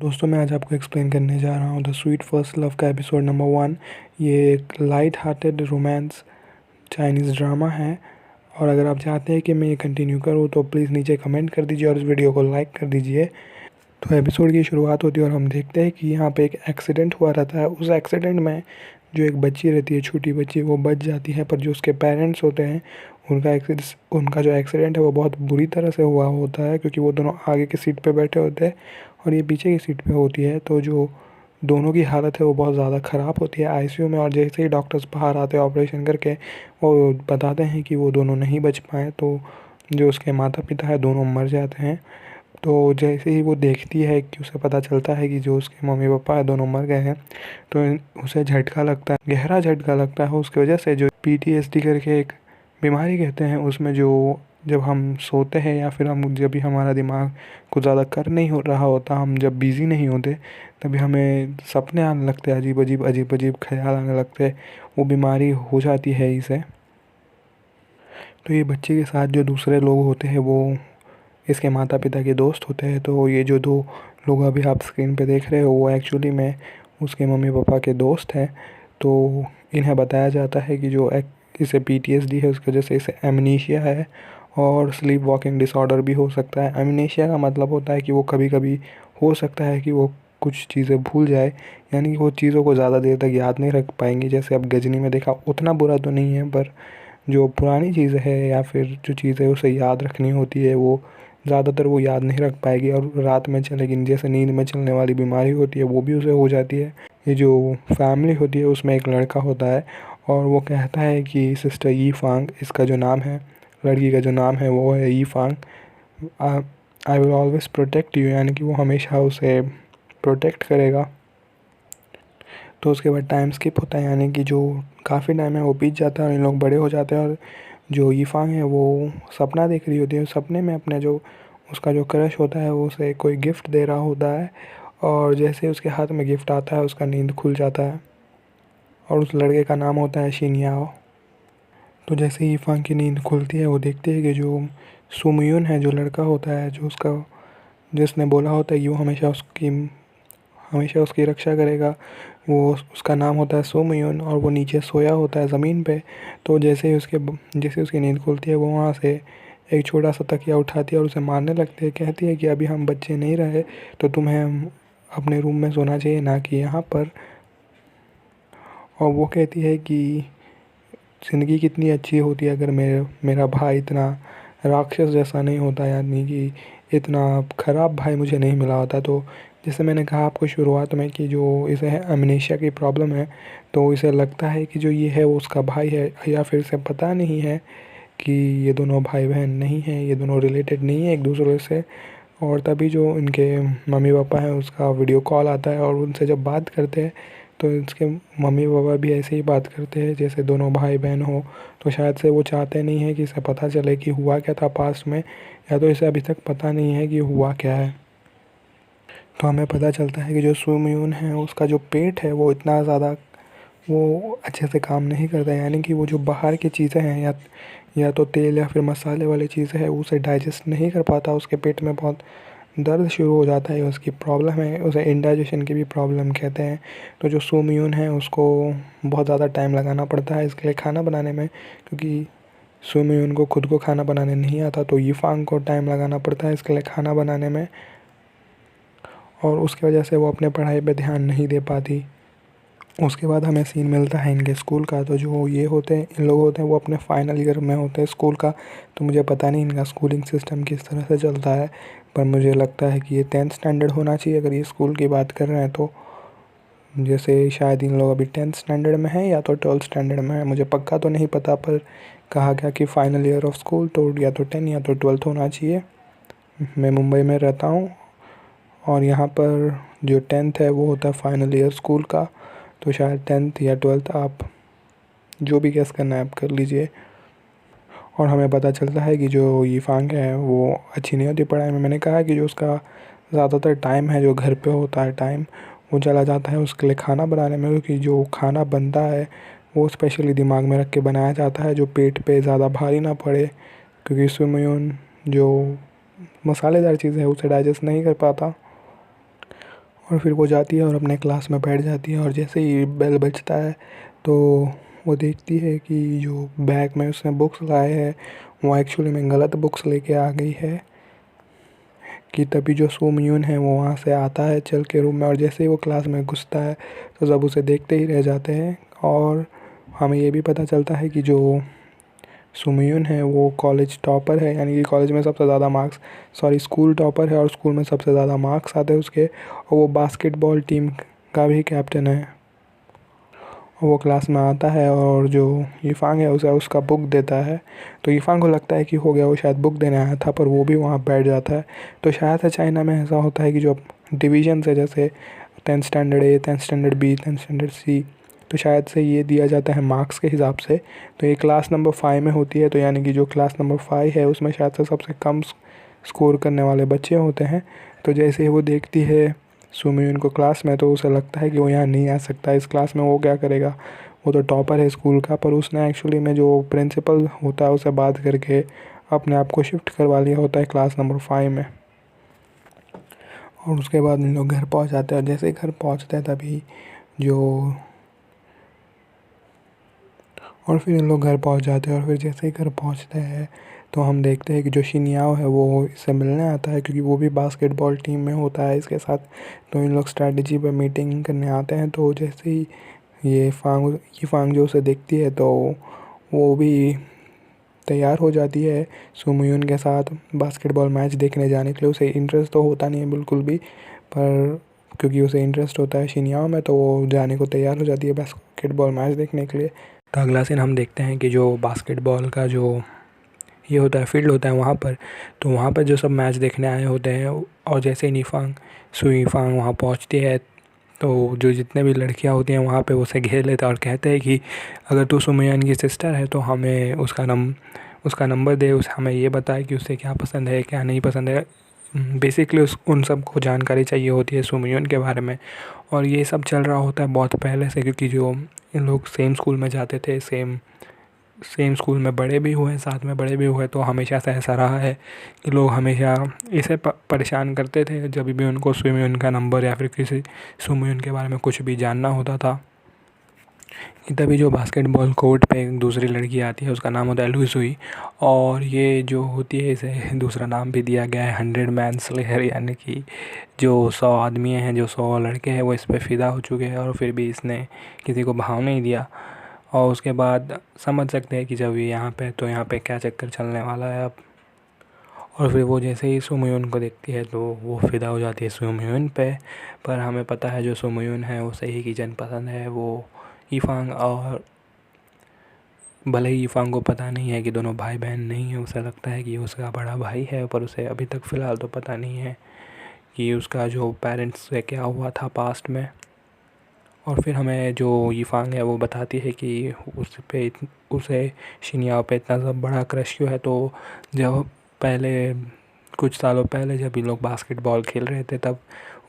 दोस्तों मैं आज आपको एक्सप्लेन करने जा रहा हूँ द स्वीट फर्स्ट लव का एपिसोड नंबर 1। ये एक light hearted romance Chinese drama है। और अगर आप चाहते हैं कि मैं ये कंटिन्यू करूँ तो प्लीज़ नीचे कमेंट कर दीजिए और इस वीडियो को लाइक कर दीजिए। तो एपिसोड की शुरुआत होती है और हम देखते हैं कि यहाँ पे एक एक्सीडेंट हुआ रहता है। उस एक्सीडेंट में जो एक बच्ची रहती है, छोटी बच्ची, वो बच जाती है, पर जो उसके पेरेंट्स होते हैं उनका जो एक्सीडेंट है वो बहुत बुरी तरह से हुआ होता है, क्योंकि वो दोनों आगे की सीट पे बैठे होते हैं और ये पीछे की सीट पे होती है। तो जो दोनों की हालत है वो बहुत ज़्यादा ख़राब होती है आईसीयू में। और जैसे ही डॉक्टर्स बाहर आते हैं ऑपरेशन करके, वो बताते हैं कि वो दोनों नहीं बच पाए, तो जो उसके माता पिता है दोनों मर जाते हैं। तो जैसे ही वो देखती है कि उसे पता चलता है कि जो उसके मम्मी पापा है दोनों मर गए हैं, तो उसे झटका लगता है, गहरा झटका लगता है उसकी वजह से। जो पीटीएसडी करके एक बीमारी कहते हैं, उसमें जो जब हम सोते हैं या फिर हम जब भी हमारा दिमाग कुछ ज़्यादा कर नहीं हो रहा होता, हम जब बिज़ी नहीं होते, तभी हमें सपने आने लगते हैं, अजीब अजीब ख्याल आने लगते हैं। वो बीमारी हो जाती है इसे। तो ये बच्चे के साथ जो दूसरे लोग होते हैं वो इसके माता पिता के दोस्त होते हैं। तो ये जो दो लोग अभी आप स्क्रीन पे देख रहे हो वो एक्चुअली में उसके मम्मी पापा के दोस्त हैं। तो इन्हें बताया जाता है कि जो इसे पीटीएसडी है उसकी वजह से इसे एमनीशिया है और स्लीप वॉकिंग डिसऑर्डर भी हो सकता है। एमनीशिया का मतलब होता है कि वो कभी कभी हो सकता है कि वो कुछ चीज़ें भूल जाए, यानी कि वो चीज़ों को ज़्यादा देर तक याद नहीं रख पाएंगी। जैसे अब गजनी में देखा, उतना बुरा तो नहीं है, पर जो पुरानी चीज़ें है या फिर जो चीज़ें उसे याद रखनी होती है वो ज़्यादातर वो याद नहीं रख पाएगी और रात में चलेगी। जैसे नींद में चलने वाली बीमारी होती है वो भी उसे हो जाती है। ये जो फैमिली होती है उसमें एक लड़का होता है और वो कहता है कि सिस्टर यी फांग, इसका जो नाम है, लड़की का जो नाम है वो है Yi Fang, I will always protect you, यानी कि वो हमेशा उसे प्रोटेक्ट करेगा। तो उसके बाद टाइम स्किप होता है, यानी कि जो काफ़ी टाइम है वो बीत जाता है और इन लोग बड़े हो जाते हैं। और जो यीफांग है वो सपना देख रही होती है। सपने में अपने जो उसका जो क्रश होता है वो उसे कोई गिफ्ट दे रहा होता है, और जैसे उसके हाथ में गिफ्ट आता है उसका नींद खुल जाता है। और उस लड़के का नाम होता है शिनयाओ। तो जैसे ही यीफांग की नींद खुलती है वो देखती है कि जो सुमयून है, जो लड़का होता है, जो उसका जिसने बोला होता है कि वो हमेशा उसकी रक्षा करेगा, वो उसका नाम होता है सोमयून, और वो नीचे सोया होता है ज़मीन पे। तो जैसे उसकी नींद खुलती है वो वहाँ से एक छोटा सा तकिया उठाती है और उसे मारने लगती है। कहती है कि अभी हम बच्चे नहीं रहे, तो तुम्हें अपने रूम में सोना चाहिए, ना कि यहाँ पर। और वो कहती है कि ज़िंदगी कितनी अच्छी होती है अगर मेरा भाई इतना राक्षस जैसा नहीं होता, यानी कि इतना ख़राब भाई मुझे नहीं मिला होता। तो जैसे मैंने कहा आपको शुरुआत में कि जो इसे अमनेशिया की प्रॉब्लम है, तो इसे लगता है कि जो ये है वो उसका भाई है, या फिर इसे पता नहीं है कि ये दोनों भाई बहन नहीं हैं, ये दोनों रिलेटेड नहीं है एक दूसरे से। और तभी जो इनके मम्मी पापा हैं उसका वीडियो कॉल आता है और उनसे जब बात करते हैं तो इसके मम्मी पापा भी ऐसे ही बात करते हैं जैसे दोनों भाई बहन हो। तो शायद से वो चाहते नहीं है कि इसे पता चले कि हुआ क्या था पास्ट में, या तो इसे अभी तक पता नहीं है कि हुआ क्या है। तो हमें पता चलता है कि जो सुमयून है उसका जो पेट है वो इतना ज़्यादा वो अच्छे से काम नहीं करता, यानी कि वो जो बाहर की चीज़ें हैं या तो तेल या फिर मसाले वाली चीज़ें हैं उसे डाइजेस्ट नहीं कर पाता। उसके पेट में बहुत दर्द शुरू हो जाता है, उसकी प्रॉब्लम है, उसे इंडाइजेशन की भी प्रॉब्लम कहते हैं। तो जो सुमयून है उसको बहुत ज़्यादा टाइम लगाना पड़ता है इसके लिए खाना बनाने में, क्योंकि सुमयून को खुद को खाना बनाने नहीं आता, तो यीफांग को टाइम लगाना पड़ता है इसके लिए खाना बनाने में। और उसकी वजह से वो अपने पढ़ाई पे ध्यान नहीं दे पाती। उसके बाद हमें सीन मिलता है इनके स्कूल का। तो जो ये होते हैं, इन लोग होते हैं, वो अपने फाइनल ईयर में होते हैं स्कूल का। तो मुझे पता नहीं इनका स्कूलिंग सिस्टम किस तरह से चलता है, पर मुझे लगता है कि ये 10th स्टैंडर्ड होना चाहिए अगर ये स्कूल की बात कर रहे हैं तो। जैसे शायद इन लोग अभी 10th स्टैंडर्ड में है या तो 12th स्टैंडर्ड में है, मुझे पक्का तो नहीं पता, पर कहा गया कि फाइनल ईयर ऑफ स्कूल तो या तो 10 या तो 12th होना चाहिए। मैं मुंबई में रहता हूँ और यहाँ पर जो 10th है वो होता है फाइनल ईयर स्कूल का। तो शायद 10th या 12th, आप जो भी गेस करना है आप कर लीजिए। और हमें पता चलता है कि जो यीफांग है वो अच्छी नहीं होती पढ़ाई में। मैंने कहा कि जो उसका ज़्यादातर टाइम है जो घर पे होता है टाइम, वो चला जाता है उसके लिए खाना बनाने में, क्योंकि जो खाना बनता है वो स्पेशली दिमाग में रख के बनाया जाता है जो पेट पे ज़्यादा भारी ना पड़े, क्योंकि सुमयून जो मसालेदार चीज़ें है उसे डाइजेस्ट नहीं कर पाता। और फिर वो जाती है और अपने क्लास में बैठ जाती है और जैसे ही बेल बजता है तो वो देखती है कि जो बैग में उसने बुक्स लाए हैं वो एक्चुअली में गलत बुक्स लेके आ गई है। कि तभी जो सो मियून है वो वहाँ से आता है चल के रूम में और जैसे ही वो क्लास में घुसता है तो सब उसे देखते ही रह जाते हैं। और हमें ये भी पता चलता है कि जो सुमयून है वो कॉलेज टॉपर है, यानी कि कॉलेज में सबसे ज़्यादा मार्क्स स्कूल टॉपर है और स्कूल में सबसे ज़्यादा मार्क्स आते हैं उसके, और वो बास्केटबॉल टीम का भी कैप्टन है। वो क्लास में आता है और जो यीफांग है उसे उसका बुक देता है। तो यीफांग को लगता है कि हो गया, वो शायद बुक देने आया था, पर वो भी वहाँ बैठ जाता है। तो शायद से चाइना में ऐसा होता है कि जो डिवीजन है, जैसे 10th standard A, 10th standard B, 10th standard C, तो शायद से ये दिया जाता है मार्क्स के हिसाब से। तो ये क्लास नंबर 5 में होती है, तो यानी कि जो क्लास नंबर 5 है उसमें शायद से सबसे कम स्कोर करने वाले बच्चे होते हैं। तो जैसे ही वो देखती है सुमियोन को क्लास में, तो उसे लगता है कि वो यहाँ नहीं आ सकता, इस क्लास में वो क्या करेगा, वो तो टॉपर है स्कूल का। पर उसने एक्चुअली में जो प्रिंसिपल होता है उसे बात करके अपने आप को शिफ्ट करवा लिया होता है क्लास नंबर 5 में। और उसके बाद इन लोग घर पहुँच जाते हैं और जैसे ही घर पहुँचते हैं तभी जो और फिर इन लोग घर पहुँच जाते हैं और फिर जैसे ही घर पहुँचते हैं तो हम देखते हैं कि जो शिनियाओ है वो इससे मिलने आता है, क्योंकि वो भी बास्केटबॉल टीम में होता है इसके साथ। तो इन लोग स्ट्रैटेजी पे मीटिंग करने आते हैं। तो जैसे ही ये फांग जो उसे देखती है तो वो भी तैयार हो जाती है सुमयून के साथ बास्केटबॉल मैच देखने जाने के लिए। उसे इंटरेस्ट तो होता नहीं है बिल्कुल भी, पर क्योंकि उसे इंटरेस्ट होता है शिनियाओ में, तो वो जाने को तैयार हो जाती है बास्केटबॉल मैच देखने के लिए। तो अगला सीन हम देखते हैं कि जो बास्केटबॉल का जो ये होता है फील्ड होता है वहाँ पर, तो वहाँ पर जो सब मैच देखने आए होते हैं, और जैसे ही सुईफांग वहाँ पहुँचती है तो जो जितने भी लड़कियाँ होती हैं वहाँ पे उसे घेर लेता है और कहते हैं कि अगर तू सुमयान की सिस्टर है तो हमें उसका नंबर दे, उस हमें ये बताए कि उसे क्या पसंद है क्या नहीं पसंद है। बेसिकली उन सबको जानकारी चाहिए होती है सुमयान के बारे में। और ये सब चल रहा होता है बहुत पहले से, क्योंकि जो इन लोग सेम स्कूल में जाते थे, सेम स्कूल में बड़े भी हुए, साथ में बड़े भी हुए, तो हमेशा से ऐसा रहा है कि लोग हमेशा इसे परेशान करते थे जब भी उनको सुमयून का नंबर या फिर किसी सुमयून के बारे में कुछ भी जानना होता था। तभी जो बास्केटबॉल कोर्ट पे एक दूसरी लड़की आती है, उसका नाम होता है लुई, और ये जो होती है इसे दूसरा नाम भी दिया गया है 100 मैन स्लेयर, यानी कि जो 100 आदमी हैं, जो 100 लड़के हैं वो इस पर फ़िदा हो चुके हैं और फिर भी इसने किसी को भाव नहीं दिया। और उसके बाद समझ सकते हैं कि जब ये यहाँ पे, तो यहाँ पे क्या चक्कर चलने वाला है अब। और फिर वो जैसे ही सुमयून को देखती है तो वो फ़िदा हो जाती है सुमयून पे। पर हमें पता है जो सुमयून है उसे ही की जनपसंद है, वो यीफांग। और भले ही यीफांग को पता नहीं है कि दोनों भाई बहन नहीं है, उसे लगता है कि उसका बड़ा भाई है, पर उसे अभी तक फ़िलहाल तो पता नहीं है कि उसका जो पेरेंट्स से क्या हुआ था पास्ट में। और फिर हमें जो यीफांग है वो बताती है कि उसे शिनियाओ पे इतना सब बड़ा क्रश क्यों है। तो जब पहले कुछ सालों पहले जब ये लोग बास्केटबॉल खेल रहे थे, तब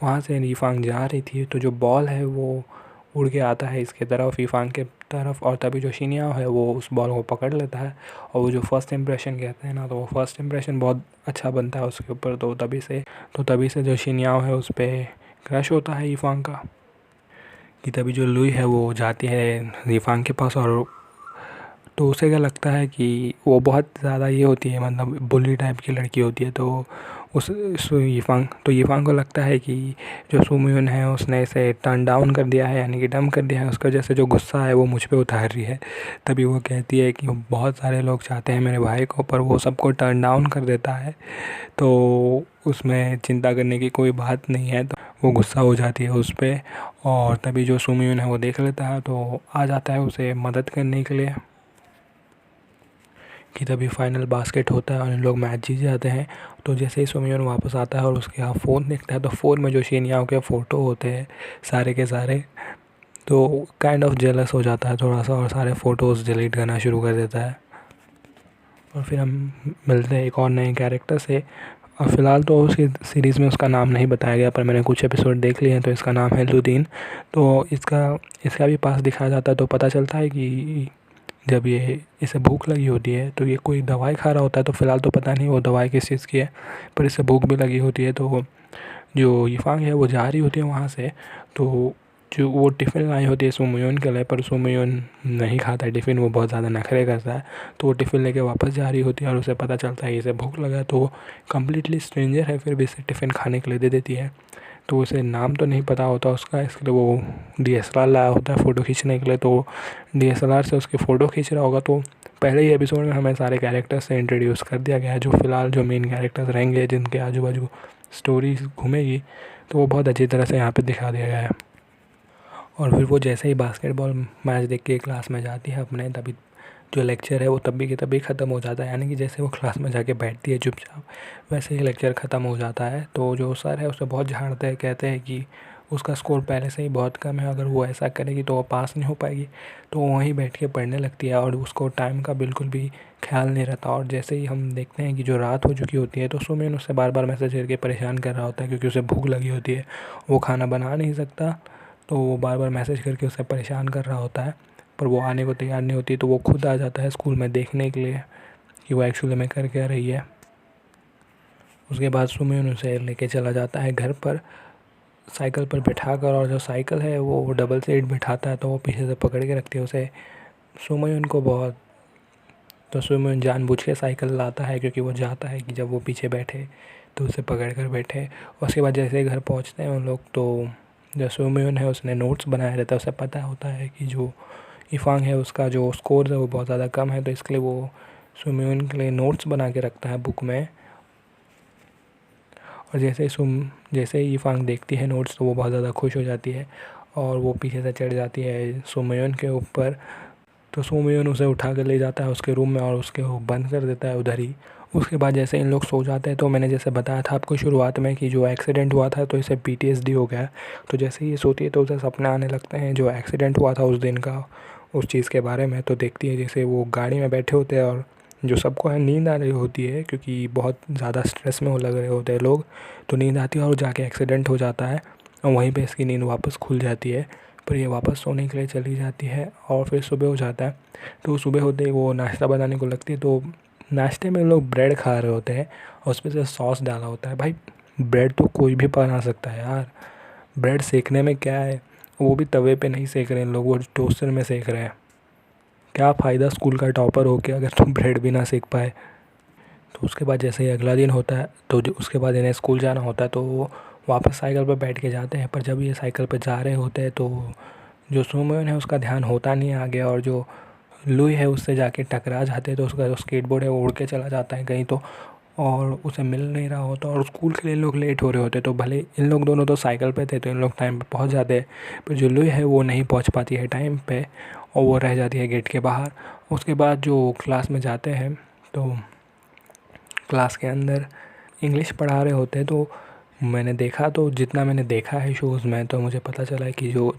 वहाँ से यीफांग जा रही थी, तो जो बॉल है वो उड़ के आता है इसके तरफ, यीफांग के तरफ, और तभी जो शिनियाओ है वो उस बॉल को पकड़ लेता है। और वो जो फर्स्ट इंप्रेशन कहते हैं ना, तो वो फर्स्ट इंप्रेशन बहुत अच्छा बनता है उसके ऊपर। तो तभी से जो शिनियाओ है उस पर क्रश होता है यीफांग का। कि तभी जो लुई है वो जाती है यीफांग के पास, और तो उसे क्या लगता है कि वो बहुत ज़्यादा ये होती है, मतलब बुली टाइप की लड़की होती है। तो यीफांग को लगता है कि जो सुमयून है उसने इसे टर्न डाउन कर दिया है, यानी कि डम कर दिया है, उसकी वजह से जो गुस्सा है वो मुझ पे उतार रही है। तभी वो कहती है कि बहुत सारे लोग चाहते हैं मेरे भाई को, पर वो सबको टर्न डाउन कर देता है, तो उसमें चिंता करने की कोई बात नहीं है। तो वो गुस्सा हो जाती है उस पर, और तभी जो सुमयून है वो देख लेता है तो आ जाता है उसे मदद करने के लिए। कि तभी फाइनल बास्केट होता है और इन लोग मैच जीत जाते हैं। तो जैसे ही सुमयून वापस आता है और उसके यहाँ फ़ोन देखता है, तो फ़ोन में जो शिनियाओ के फ़ोटो होते हैं सारे के सारे, तो काइंड ऑफ जेलस हो जाता है थोड़ा सा और सारे फ़ोटोज़ डिलीट करना शुरू कर देता है। और फिर हम मिलते हैं एक और नए कैरेक्टर से। और फ़िलहाल तो उसकी सीरीज़ में उसका नाम नहीं बताया गया, पर मैंने कुछ एपिसोड देख लिए हैं, तो इसका नाम है लुदीन। तो इसका भी पास दिखाया जाता है, तो पता चलता है कि जब ये इसे भूख लगी होती है तो ये कोई दवाई खा रहा होता है। तो फ़िलहाल तो पता नहीं वो दवाई किस चीज़ की है, पर इसे भूख भी लगी होती है। तो जो यीफांग है वो जा रही होती है वहाँ से, तो जो वो टिफ़िन लाई होती है सुमोयोन के लिए, पर सुमोयोन नहीं खाता है टिफ़िन, वो बहुत ज़्यादा नखरे करता है। तो वो टिफ़िन लेके वापस जा रही होती है और उसे पता चलता है इसे भूख लगा है, तो वो कम्प्लीटली स्ट्रेंजर है फिर भी इसे टिफ़िन खाने के लिए दे देती है। तो उसे नाम तो नहीं पता होता उसका, इसके लिए वो DSLR लाया होता है फ़ोटो खींचने के लिए, तो DSLR से उसकी फ़ोटो खींच रहा होगा। तो पहले ही एपिसोड में हमें सारे कैरेक्टर्स से इंट्रोड्यूस कर दिया गया है, जो फ़िलहाल जो मेन कैरेक्टर्स रहेंगे जिनके आजू बाजू स्टोरी घूमेगी, तो वो बहुत अच्छी तरह से यहाँ पे दिखा दिया गया है। और फिर वो जैसे ही बास्केटबॉल मैच देख के क्लास में जाती है अपने, तभी जो लेक्चर है वो तभी के तभी ख़त्म हो जाता है, यानी कि जैसे वो क्लास में जाके बैठती है चुपचाप, वैसे ही लेक्चर ख़त्म हो जाता है। तो जो सर है उसे बहुत झाड़ते हैं, कहते हैं कि उसका स्कोर पहले से ही बहुत कम है, अगर वो ऐसा करेगी तो वो पास नहीं हो पाएगी। तो वहीं बैठ के पढ़ने लगती है और उसको टाइम का बिल्कुल भी ख्याल नहीं रहता। और जैसे ही हम देखते हैं कि जो रात हो चुकी होती है, तो सुमिन उससे बार बार मैसेज करके परेशान कर रहा होता है, क्योंकि उसे भूख लगी होती है, वो खाना बना नहीं सकता। तो वो बार बार मैसेज करके उसे परेशान कर रहा होता है, पर वो आने को तैयार नहीं होती। तो वो खुद आ जाता है स्कूल में देखने के लिए कि वो एक्चुअली में कर क्या रही है। उसके बाद सुमिन उसे लेके चला जाता है घर पर साइकिल पर बिठा कर, और जो साइकिल है वो डबल सीट बिठाता है, तो वो पीछे से पकड़ के रखती है उसे सुमिन को बहुत। तो सुमिन जानबूझ के साइकिल लाता है, क्योंकि वो चाहता है कि जब वो पीछे बैठे तो उसे पकड़ कर बैठे। उसके बाद जैसे ही घर पहुंचते हैं उन लोग, तो जो सुमिन है उसने नोट्स बनाया रहता है, उसे पता होता है कि जो यीफांग है उसका जो स्कोर है वो बहुत ज़्यादा कम है, तो इसके लिए वो सुमिन के लिए नोट्स बना के रखता है बुक में। और जैसे ही यीफांग देखती है नोट्स, तो वो बहुत ज़्यादा खुश हो जाती है और वो पीछे से चढ़ जाती है सुमिन के ऊपर। तो सुमिन उसे उठा कर ले जाता है उसके रूम में और उसके वो बंद कर देता है उधर ही। उसके बाद जैसे इन लोग सो जाते हैं, तो मैंने जैसे बताया था आपको शुरुआत में कि जो एक्सीडेंट हुआ था तो इसे PTSD हो गया। तो जैसे ही ये सोती है तो उसे सपने आने लगते हैं जो एक्सीडेंट हुआ था उस दिन का, उस चीज़ के बारे में। तो देखती है जैसे वो गाड़ी में बैठे होते हैं और जो सबको है नींद आ रही होती है, क्योंकि बहुत ज़्यादा स्ट्रेस में वो लग रहे होते हैं लोग। तो नींद आती है और जाके एक्सीडेंट हो जाता है और वहीं पे इसकी नींद वापस खुल जाती है। पर ये वापस सोने के लिए चली जाती है और फिर सुबह हो जाता है। तो सुबह होते ही वो नाश्ता बनाने को लगती है, तो नाश्ते में लोग ब्रेड खा रहे होते हैं और उसमें से सॉस डाला होता है। भाई ब्रेड तो कोई भी बना सकता है यार, ब्रेड सेकने में क्या है, वो भी तवे पे नहीं सेक रहे हैं लोग, वो टोस्टर में सेक रहे हैं। क्या फ़ायदा स्कूल का टॉपर हो के अगर तुम ब्रेड भी ना सेक पाए। तो उसके बाद जैसे ही अगला दिन होता है, तो जो उसके बाद इन्हें स्कूल जाना होता है, तो वो वापस साइकिल पर बैठ के जाते हैं। पर जब ये साइकिल पर जा रहे होते हैं, तो जो सुमोन है उसका ध्यान होता नहीं है आगे, और जो लुई है उससे जाके टकरा जाते हैं। तो उसका जो स्केटबोर्ड है वो उड़ के चला जाता है कहीं, तो और उसे मिल नहीं रहा होता, और स्कूल के लिए इन लोग लेट हो रहे होते। तो भले इन लोग दोनों तो साइकिल पे थे तो इन लोग टाइम पे पहुंच जाते हैं, पर जो लुई है वो नहीं पहुंच पाती है टाइम पे और वो रह जाती है गेट के बाहर। उसके बाद जो क्लास में जाते हैं, तो क्लास के अंदर इंग्लिश पढ़ा रहे होते हैं। तो मैंने देखा, तो जितना मैंने देखा है शोज़ में, तो मुझे पता चला है कि जो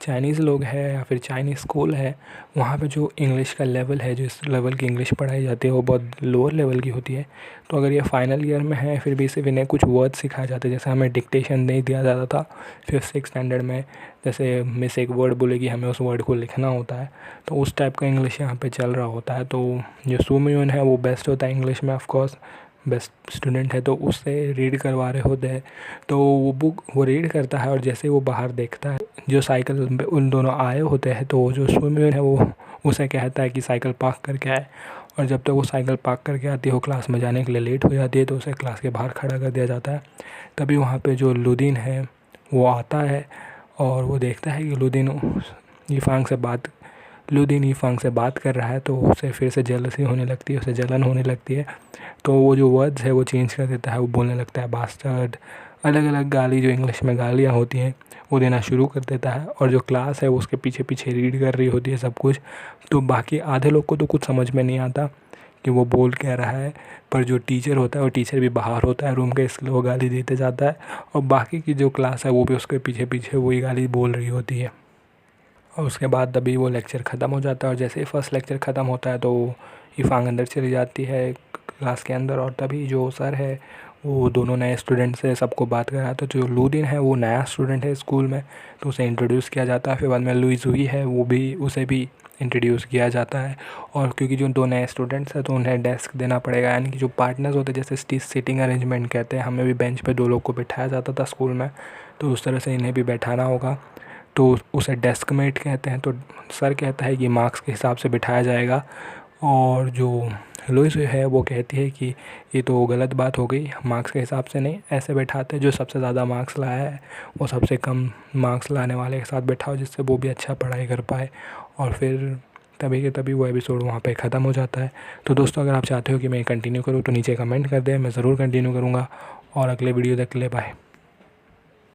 चाइनीज़ लोग हैं या फिर चाइनीज़ स्कूल है, वहाँ पे जो इंग्लिश का लेवल है, जिस लेवल की इंग्लिश पढ़ाई जाती है वो बहुत लोअर लेवल की होती है। तो अगर ये फाइनल ईयर में है, फिर भी सिर्फ इन्हें कुछ वर्ड सिखाए जाते हैं, जैसे हमें डिक्टेशन नहीं दिया जाता था 5th-6th स्टैंडर्ड में, जैसे मिस एक वर्ड बोलेगी हमें उस वर्ड को लिखना होता है। तो उस टाइप का इंग्लिश यहाँ पे चल रहा होता है। तो जो सुमियोन है वो बेस्ट होता है इंग्लिश में, ऑफकोर्स बेस्ट स्टूडेंट है, तो उससे रीड करवा रहे होते हैं। तो वो बुक वो रीड करता है, और जैसे वो बाहर देखता है जो साइकिल पे उन दोनों आए होते हैं, तो जो सुमियोन है वो उसे कहता है कि साइकिल पार्क करके आए। और जब तक वो साइकिल पार्क करके आती है, वो क्लास में जाने के लिए लेट हो जाती है, तो उसे क्लास के बाहर खड़ा कर दिया जाता है। तभी वहाँ पे जो लुदिन है वो आता है और वो देखता है कि लुदिन यीफांग से बात कर रहा है, तो उसे फिर से जेलसी होने लगती है, उसे जलन होने लगती है। तो वो जो वर्ड्स है वो चेंज कर देता है, वो बोलने लगता है बास्टर्ड, अलग अलग गाली जो इंग्लिश में गालियाँ होती हैं वो देना शुरू कर देता है। और जो क्लास है वो उसके पीछे पीछे रीड कर रही होती है सब कुछ। तो बाकी आधे लोग को तो कुछ समझ में नहीं आता कि वो बोल क्या रहा है, पर जो टीचर होता है वो टीचर भी बाहर होता है रूम के, इसलिए वो गाली देते जाता है, और बाकी की जो क्लास है वो भी उसके पीछे पीछे वही गाली बोल रही होती है। और उसके बाद तभी वो लेक्चर ख़त्म हो जाता है, और जैसे ही फर्स्ट लेक्चर ख़त्म होता है तो यीफांग अंदर चली जाती है क्लास के अंदर, और तभी जो सर है वो दोनों नए स्टूडेंट से सबको बात कराया। तो जो लूदिन है वो नया स्टूडेंट है स्कूल में, तो उसे इंट्रोड्यूस किया जाता है। फिर बाद में लुई जुई है, वो भी उसे भी इंट्रोड्यूस किया जाता है। और क्योंकि जो दो नए स्टूडेंट्स हैं तो उन्हें डेस्क देना पड़ेगा, यानी कि जो पार्टनर्स होते हैं, जैसे सीटिंग अरेंजमेंट कहते हैं, हमें भी बेंच पे 2 लोग को बिठाया जाता था स्कूल में, तो उस तरह से इन्हें भी बैठाना होगा, तो उसे डेस्क मेट कहते हैं। तो सर कहता है कि मार्क्स के हिसाब से बिठाया जाएगा, और जो लुई जुई है वो कहती है कि ये तो गलत बात हो गई, मार्क्स के हिसाब से नहीं, ऐसे बैठाते हैं जो सबसे ज़्यादा मार्क्स लाया है वो सबसे कम मार्क्स लाने वाले के साथ बैठाओ, जिससे वो भी अच्छा पढ़ाई कर पाए। और फिर तभी के तभी वो एपिसोड वहाँ पे ख़त्म हो जाता है। तो दोस्तों, अगर आप चाहते हो कि मैं कंटिन्यू करूँ तो नीचे कमेंट कर दें, मैं ज़रूर कंटिन्यू करूँगा। और अगले वीडियो तक के लिए बाय।